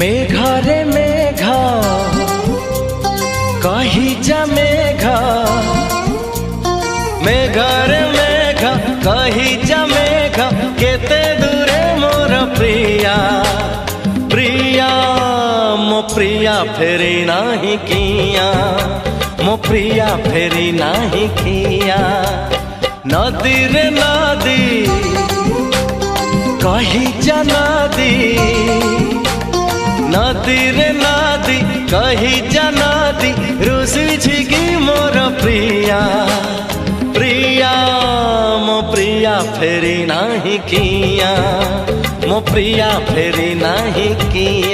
मेघारे मेघा कही जा मेघा, मेघारे मेघा कही जा मेघा, केते दूरे मोर प्रिया प्रिया मो प्रिया फेरी नाही किया, मो प्रिया फेरी नाही किया। नदी रे नदी कही जा नदी, नदी रे नदी कही जा नदी, रुसी छिगी मोर प्रिया प्रिया मो प्रिया फेरी नाही किया, मो प्रिया फेरी नाही किया।